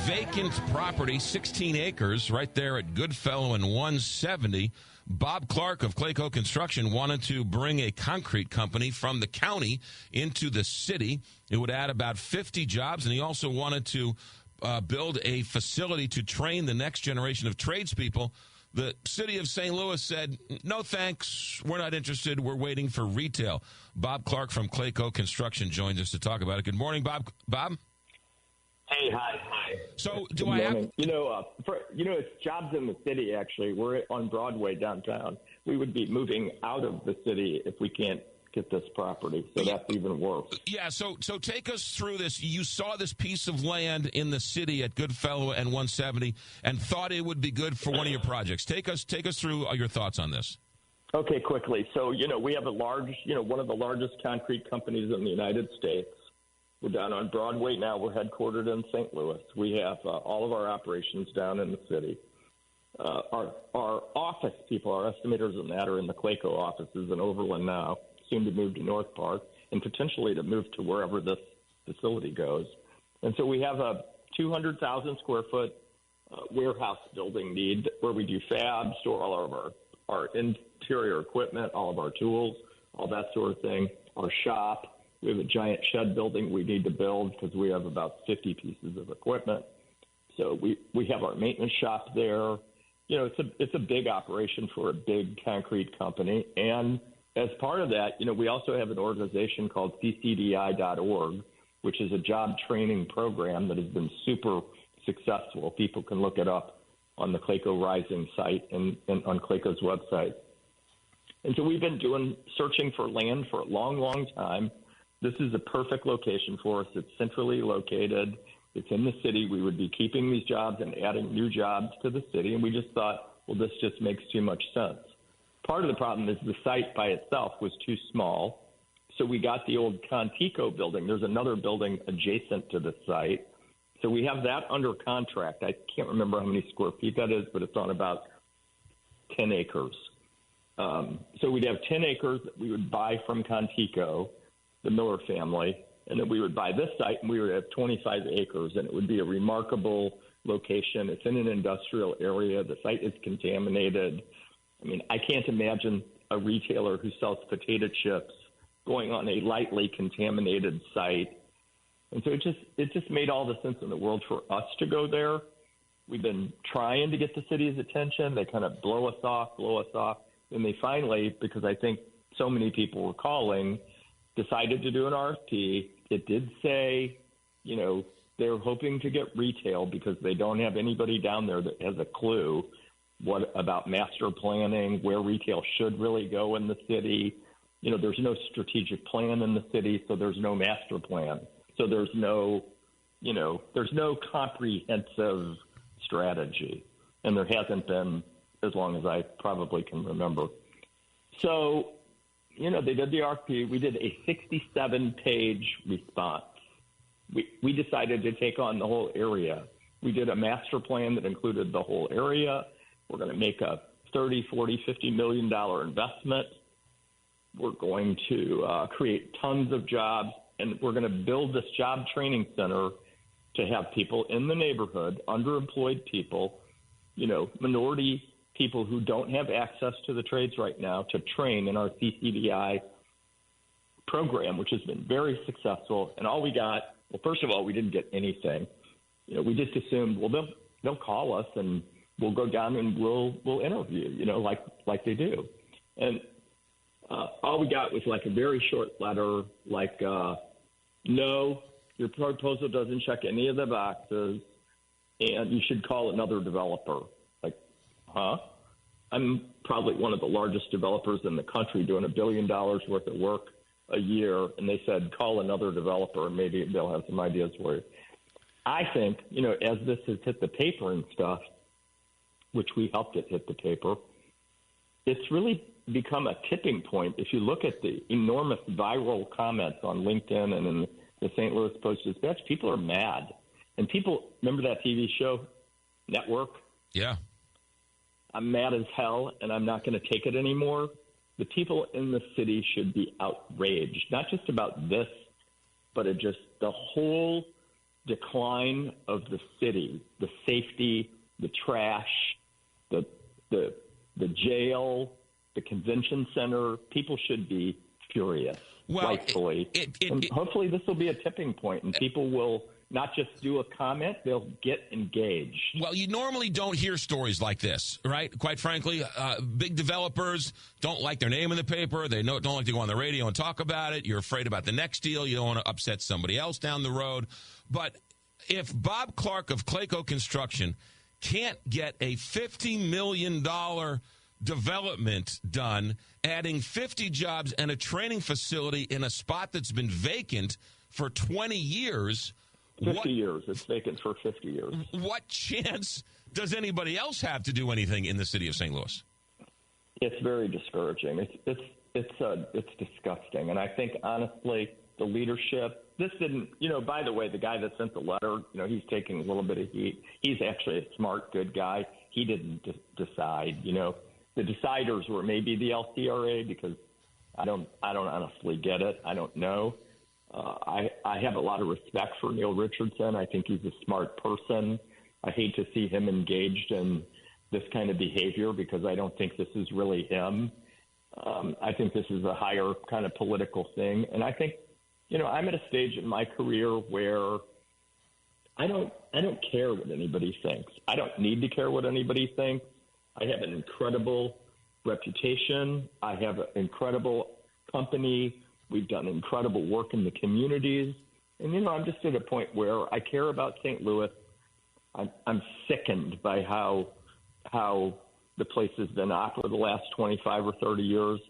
vacant property, 16 acres, right there at Goodfellow and 170. Bob Clark of Clayco Construction wanted to bring a concrete company from the county into the city. It would add about 50 jobs, and he also wanted to build a facility to train the next generation of tradespeople. The city of St. Louis said, no thanks, we're not interested, we're waiting for retail. Bob Clark from Clayco Construction joins us to talk about it. Good morning, Bob. Bob? Hey, hi. So Good morning. It's jobs in the city, actually. We're on Broadway downtown. We would be moving out of the city if we can't get this property, so that's even worse. Yeah, so take us through this. You saw this piece of land in the city at Goodfellow and 170 and thought it would be good for one of your projects. Take us through your thoughts on this. Okay, quickly. So, we have one of the largest concrete companies in the United States. We're down on Broadway now. We're headquartered in St. Louis. We have all of our operations down in the city. Our office people, our estimators and that, are in the Clayco offices in Overland now, soon to move to North Park, and potentially to move to wherever this facility goes. And so we have a 200,000 square foot warehouse building need where we do fab, store all of our interior equipment, all of our tools, all that sort of thing, our shop. We have a giant shed building we need to build because we have about 50 pieces of equipment. So we have our maintenance shop there. It's a big operation for a big concrete company. And as part of that, we also have an organization called ccdi.org, which is a job training program that has been super successful. People can look it up on the Clayco Rising site and on Clayco's website. And so we've been searching for land for a long, long time. This is a perfect location for us. It's centrally located. It's in the city. We would be keeping these jobs and adding new jobs to the city. And we just thought, well, this just makes too much sense. Part of the problem is the site by itself was too small. So we got the old Clayco building. There's another building adjacent to the site. So we have that under contract. I can't remember how many square feet that is, but it's on about 10 acres. So we'd have 10 acres that we would buy from Clayco, the Miller family, and then we would buy this site and we would have 25 acres, and it would be a remarkable location. It's in an industrial area. The site is contaminated. I mean, I can't imagine a retailer who sells potato chips going on a lightly contaminated site. And so it just made all the sense in the world for us to go there. We've been trying to get the city's attention. They kind of blow us off. And they finally, because I think so many people were calling, decided to do an RFP. It did say, they're hoping to get retail because they don't have anybody down there that has a clue what about master planning, where retail should really go in the city. There's no strategic plan in the city, so there's no master plan. So there's no comprehensive strategy, and there hasn't been as long as I probably can remember. So, they did the RFP. We did a 67-page response. We decided to take on the whole area. We did a master plan that included the whole area. We're going to make a $30, $40, $50 million investment. We're going to create tons of jobs, and we're going to build this job training center to have people in the neighborhood, underemployed people, minority people who don't have access to the trades right now, to train in our CCDI program, which has been very successful. And all we got, well, first of all, we didn't get anything. We just assumed, well, they'll call us and we'll go down and we'll interview, like they do. And all we got was like a very short letter, like, no, your proposal doesn't check any of the boxes, and you should call another developer. Like, huh? I'm probably one of the largest developers in the country doing $1 billion worth of work a year, and they said, call another developer, and maybe they'll have some ideas for you. I think, as this has hit the paper and stuff, which we helped it hit the paper, it's really become a tipping point. If you look at the enormous viral comments on LinkedIn and in the St. Louis Post-Dispatch, people are mad. And people, remember that TV show, Network? Yeah. I'm mad as hell, and I'm not going to take it anymore. The people in the city should be outraged, not just about this, but just the whole decline of the city, the safety, the trash, the jail, the convention center, people should be furious, rightfully. And hopefully this will be a tipping point, and people will not just do a comment, they'll get engaged. Well, you normally don't hear stories like this, right? Quite frankly, big developers don't like their name in the paper. They don't like to go on the radio and talk about it. You're afraid about the next deal. You don't want to upset somebody else down the road. But if Bob Clark of Clayco Construction can't get a $50 million development done, adding 50 jobs and a training facility in a spot that's been vacant for 20 years. 50 years. It's vacant for 50 years. What chance does anybody else have to do anything in the city of St. Louis? It's very discouraging. It's disgusting. And I think, honestly, the leadership, this didn't, by the way, the guy that sent the letter, he's taking a little bit of heat. He's actually a smart, good guy. He didn't decide, The deciders were maybe the LCRA, because I don't honestly get it. I don't know. I have a lot of respect for Neil Richardson. I think he's a smart person. I hate to see him engaged in this kind of behavior, because I don't think this is really him. I think this is a higher kind of political thing. And I think, I'm at a stage in my career where I don't care what anybody thinks. I don't need to care what anybody thinks. I have an incredible reputation. I have an incredible company. We've done incredible work in the communities. And, I'm just at a point where I care about St. Louis. I'm sickened by how the place has been operated the last 25 or 30 years.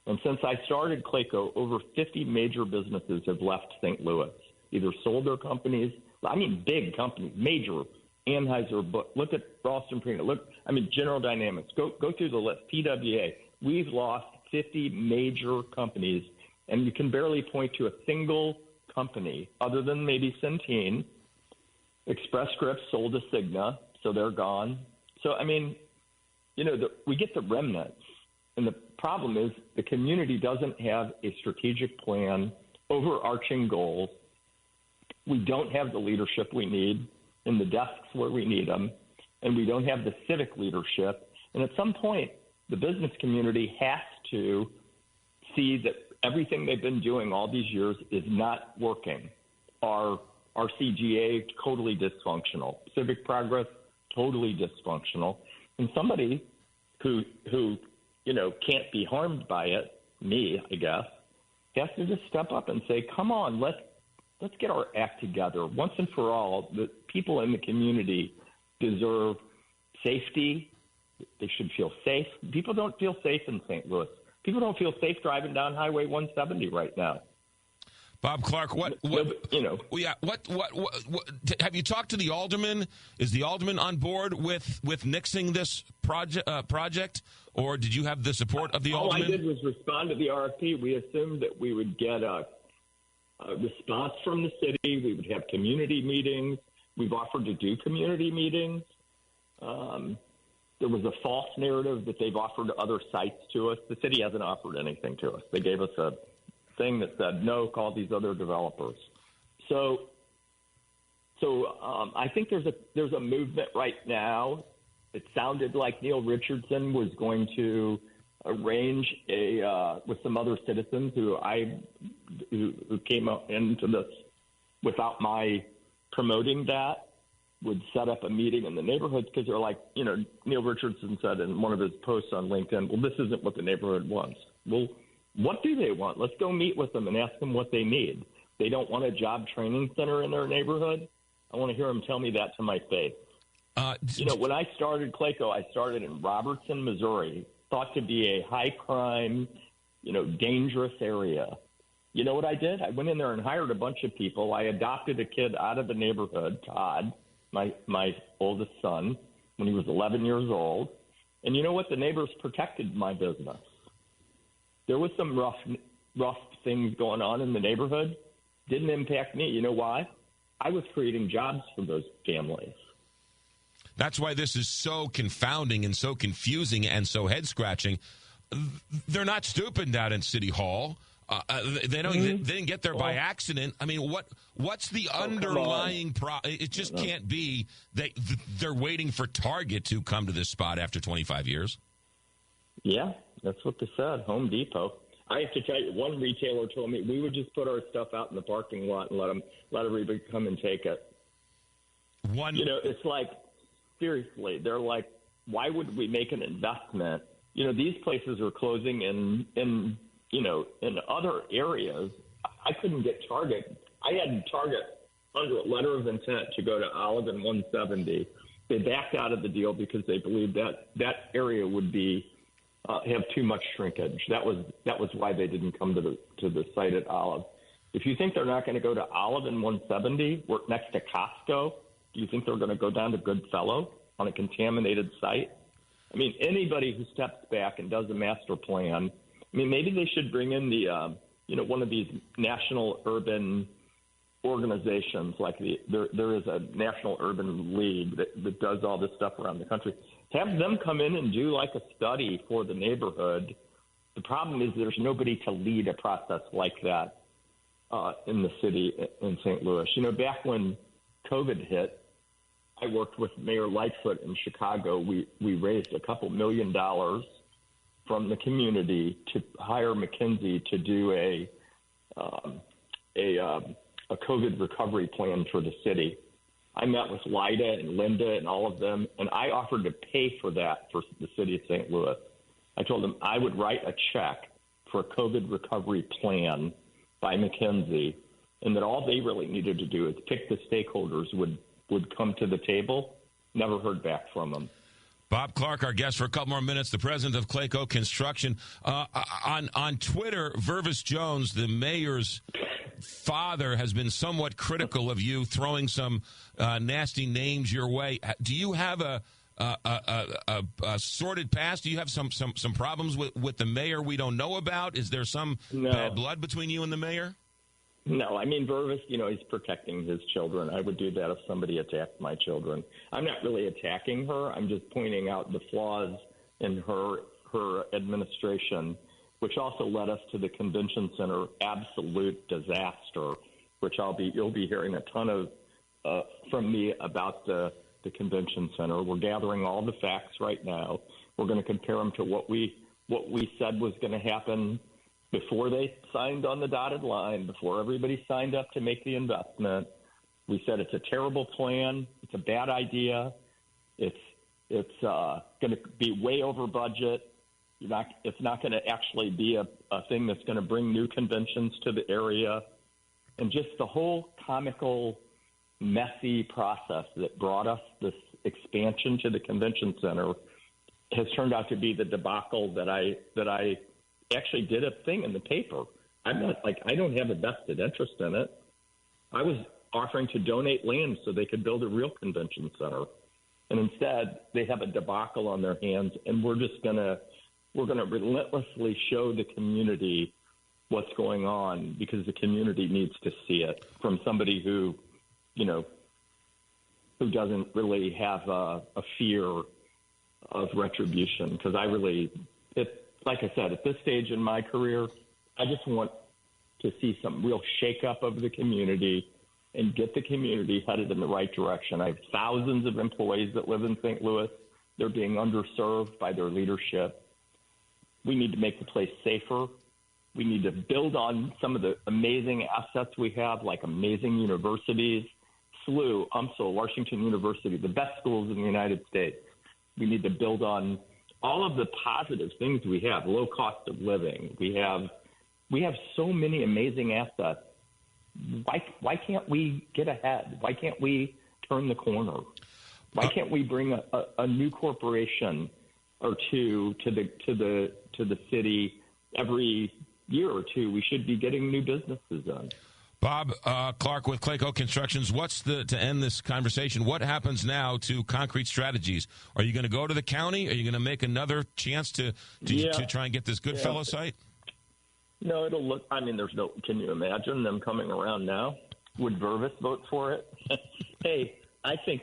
And since I started Clayco, over 50 major businesses have left St. Louis, either sold their companies. Big companies, major, Anheuser-Busch. Look at Ralston Purina. General Dynamics. Go through the list. PWA. We've lost 50 major companies, and you can barely point to a single company other than maybe Centene. Express Scripts sold to Cigna, so they're gone. So, we get the remnants. And the problem is the community doesn't have a strategic plan, overarching goals. We don't have the leadership we need in the desks where we need them, and we don't have the civic leadership. And at some point, the business community has to see that everything they've been doing all these years is not working. Our CGA, totally dysfunctional. Civic progress, totally dysfunctional. And somebody who can't be harmed by it, me, I guess, has to just step up and say, come on, let's get our act together. Once and for all, the people in the community deserve safety. They should feel safe. People don't feel safe in St. Louis. People don't feel safe driving down Highway 170 right now. Bob Clark, what have you talked to the alderman? Is the alderman on board with nixing this project, or did you have the support of the alderman? All I did was respond to the RFP. We assumed that we would get a response from the city. We would have community meetings. We've offered to do community meetings. There was a false narrative that they've offered other sites to us. The city hasn't offered anything to us. They gave us a thing that said, no, call these other developers. So I think there's a movement right now. It sounded like Neil Richardson was going to arrange with some other citizens who came up into this without my promoting that, would set up a meeting in the neighborhoods, because they're like, Neil Richardson said in one of his posts on LinkedIn, well, this isn't what the neighborhood wants. Well, what do they want? Let's go meet with them and ask them what they need. They don't want a job training center in their neighborhood. I want to hear them tell me that to my face. When I started Clayco, I started in Robertson, Missouri, thought to be a high crime, dangerous area. You know what I did? I went in there and hired a bunch of people. I adopted a kid out of the neighborhood, Todd, my oldest son, when he was 11 years old. And you know what? The neighbors protected my business. There was some rough things going on in the neighborhood. Didn't impact me. You know why? I was creating jobs for those families. That's why this is so confounding and so confusing and so head-scratching. They're not stupid down in City Hall. They don't. They didn't get there by accident. I mean, what's the underlying It just can't be they're waiting for Target to come to this spot after 25 years. Yeah, that's what they said. Home Depot. I have to tell you, one retailer told me we would just put our stuff out in the parking lot and let everybody come and take it. It's like, seriously, they're like, why would we make an investment? These places are closing in other areas. I couldn't get Target. I had Target under a letter of intent to go to Olive and 170. They backed out of the deal because they believed that area would be have too much shrinkage. That was why they didn't come to the site at Olive. If you think they're not going to go to Olive and 170, we're next to Costco, do you think they're going to go down to Goodfellow on a contaminated site? I mean, anybody who steps back and does a master plan, I mean, maybe they should bring in the, one of these national urban organizations, like there is a National Urban League that does all this stuff around the country. Have them come in and do like a study for the neighborhood. The problem is there's nobody to lead a process like that in the city in St. Louis. Back when COVID hit, I worked with Mayor Lightfoot in Chicago. We raised a couple $1 million from the community to hire McKinsey to do a COVID recovery plan for the city. I met with Lyda and Linda and all of them, and I offered to pay for that for the city of St. Louis. I told them I would write a check for a COVID recovery plan by McKinsey, and that all they really needed to do is pick the stakeholders would come to the table. Never heard back from them. Bob Clark, our guest for a couple more minutes, the president of Clayco Construction. On Twitter, Vervis Jones, the mayor's father, has been somewhat critical of you, throwing some nasty names your way. Do you have a sordid past? Do you have some problems with the mayor we don't know about? Is there some bad blood between you and the mayor? No, I mean, Vervis, he's protecting his children. I would do that if somebody attacked my children. I'm not really attacking her. I'm just pointing out the flaws in her administration, which also led us to the convention center absolute disaster, which you'll be hearing a ton of from me about the convention center. We're gathering all the facts right now. We're going to compare them to what we said was going to happen before they signed on the dotted line, before everybody signed up to make the investment. We said it's a terrible plan. It's a bad idea. It's going to be way over budget. It's not going to actually be a thing that's going to bring new conventions to the area. And just the whole comical, messy process that brought us this expansion to the convention center has turned out to be the debacle that I actually did a thing in the paper. I don't have a vested interest in it. I was offering to donate land so they could build a real convention center. And instead, they have a debacle on their hands, and we're going to relentlessly show the community what's going on, because the community needs to see it from somebody who doesn't really have a fear of retribution. Because like I said, at this stage in my career, I just want to see some real shakeup of the community and get the community headed in the right direction. I have thousands of employees that live in St. Louis. They're being underserved by their leadership. We need to make the place safer. We need to build on some of the amazing assets we have, like amazing universities, SLU, UMSL, Washington University, the best schools in the United States. We need to build on all of the positive things we have, low cost of living. We have so many amazing assets. Why can't we get ahead? Why can't we turn the corner? Why can't we bring a new corporation or two to the city every year or two? We should be getting new businesses in. Bob Clark with Clayco Constructions. To end this conversation, what happens now to Concrete Strategies? Are you going to go to the county? Are you going to make another chance to try and get this Goodfellow site? No, it'll look. I mean, can you imagine them coming around now? Would Vervis vote for it? Hey, I think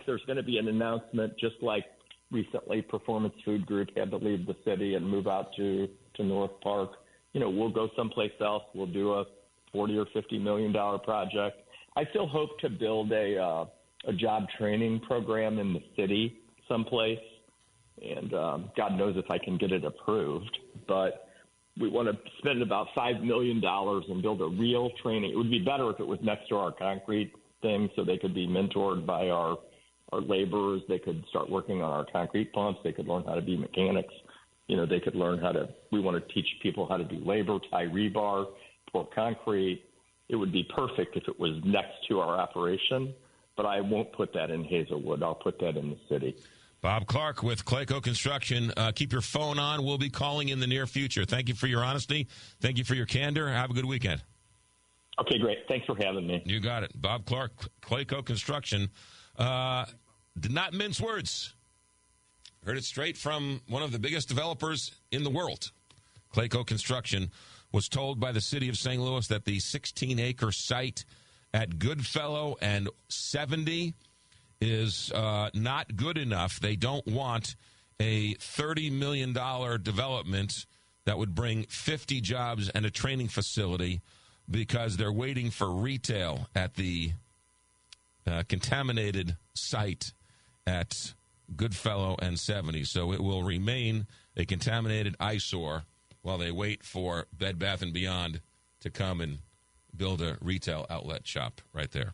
there's going to be an announcement, just like recently Performance Food Group had to leave the city and move out to North Park. we'll go someplace else. We'll do a $40 or $50 million project. I still hope to build a job training program in the city someplace, and God knows if I can get it approved. But we want to spend about $5 million and build a real training. It would be better if it was next to our concrete thing so they could be mentored by our laborers. They could start working on our concrete pumps. They could learn how to be mechanics. They could learn we want to teach people how to do labor, tie rebar, pour concrete. It would be perfect if it was next to our operation, but I won't put that in Hazelwood. I'll put that in the city. Bob Clark with Clayco Construction. Keep your phone on. We'll be calling in the near future. Thank you for your honesty. Thank you for your candor. Have a good weekend. Okay, great. Thanks for having me. You got it. Bob Clark, Clayco Construction. Did not mince words. Heard it straight from one of the biggest developers in the world. Clayco Construction was told by the city of St. Louis that the 16-acre site at Goodfellow and 70 is not good enough. They don't want a $30 million development that would bring 50 jobs and a training facility because they're waiting for retail at the contaminated site at Goodfellow and 70. So it will remain a contaminated eyesore while they wait for Bed Bath & Beyond to come and build a retail outlet shop right there.